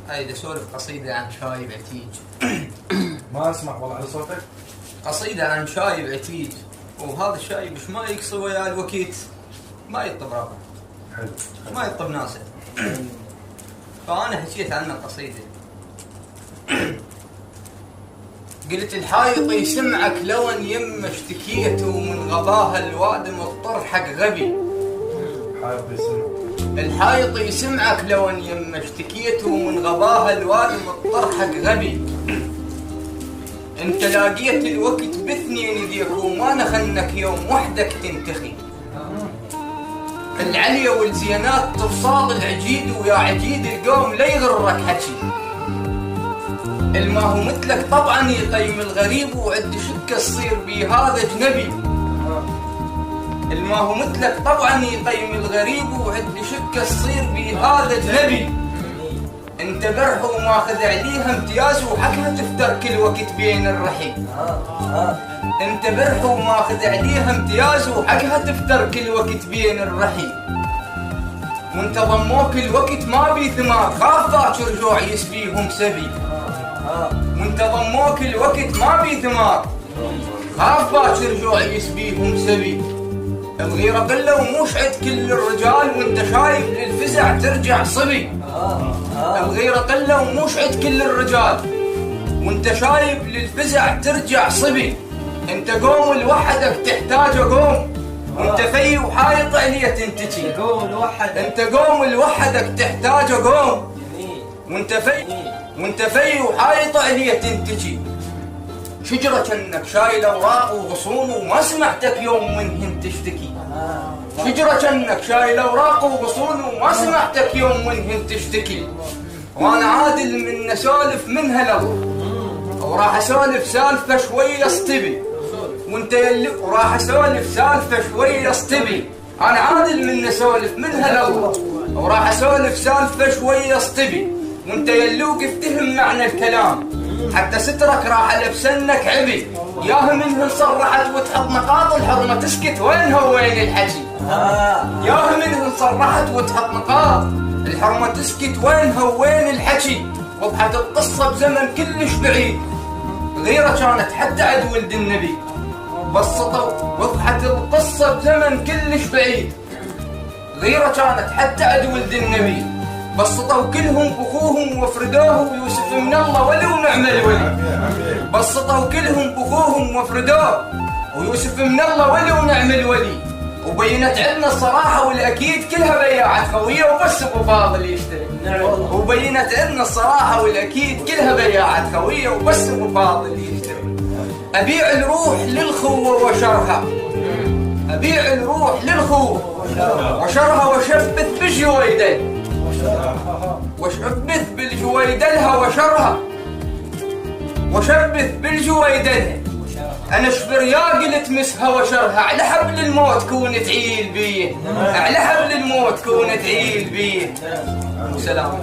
هاي اسولف قصيدة عن شايب عتيج. ما اسمع والله على صوتك. قصيدة عن شايب عتيج، وهذا الشايب مش ما يقصي ويا الوكيت، ما يطب رابع. حلو. ما يطب ناسه. فأنا حكيت عنه قصيدة. قلت الحايط يسمعك لو ان يم اشتكيت، ومن غباها الواد مضطر حق غبي. الحايط يسمعك لو ان يم اشتكيت، ومن غباها الواد مضطر حق غبي. انت لاقيت الوقت باثنين يديك، وما نخنك يوم وحدك تنتخي. العليا والزينات تفصال العجيد، ويا عجيد القوم لا يغرك حكي. الما هو مثلك طبعا يقيم الغريب، وعد شكه تصير بيه هذا اجنبي. الما هو مثلك طبعا يقيم الغريب، وعد شكه تصير بيه هذا اجنبي. انت برح وماخذ عليها امتياز، وحقها تفتر كل وقت بين الرحي. انت برح وماخذ عليها امتياز، وحقها تفتر كل وقت بين الرحي. وانت ضموك الوقت ما بي ثمار، خاف باكر جوع يسبيهم سبي. وانت ضموك الوقت ما بي ثمار، خاف باكر جوع يسبيهم سبي. الغيرة قلة وموش عد كل الرجال، وانت شايف للفزع ترجع صبي. الغيرة قلة وموش عد كل الرجال، وانت شايف للفزع ترجع صبي. انت قوم لوحدك تحتاج قوم، وانت في وحايط عليه تنتجي. انت قوم لوحدك تحتاج قوم، وانت في وحايط عليه تنتجي. شجرة كأنك شايل اوراق وغصون، وما سمعتك يوم منهن تشتكي. شجرة كأنك شايل اوراق وغصون، وما سمعتك يوم منهن تشتكي. وانا عادل من اسولف منها لو، وراح اسولف سالفة شوية اصطبي. وانت يلي وراح اسولف سالفة شوية اصطبي. انا عادل من اسولف منها لو، وراح اسولف سالفة شوية اصطبي. وانت يلوق افتهم معنى الكلام، حتى سترك راح لبسنك عبي. ياه منهن صرحت وتحط نقاط الحرمة تسكت، وين هو وين الحكي. ياه منهن صرحت وتحط نقاط الحرمة تسكت، وين هو وين الحكي. وضحت القصة بزمن كلش بعيد، غيرة كانت حتى عد ولد النبي. بسطوا وضحت القصة بزمن كلش بعيد، غيرة كانت حتى عد ولد النبي. بسطوا كلهم بخوهم وفردوه، ويوسف من الله ولو نعم الولي. بسطوا كلهم بخوهم وفردوه، ويوسف من الله ولو نعم الولي. وبينت عندنا الصراحة والأكيد كلها بياعة خوية، وبس أبو فاضل يشتري. وبينت عندنا الصراحة والأكيد كلها بياعة خوية، وبس أبو فاضل يشتري. أبيع الروح للخوة وشرها، أبيع الروح للخوة وشرها، وشبث بجويدل، وشبث بالجويدلها وشرها، وشبث بالجويدلها. أنا شبريا قلت مسها وشرها، على حبل الموت كون تعيل بيه، على حبل الموت كون تعيل بيه. وسلام.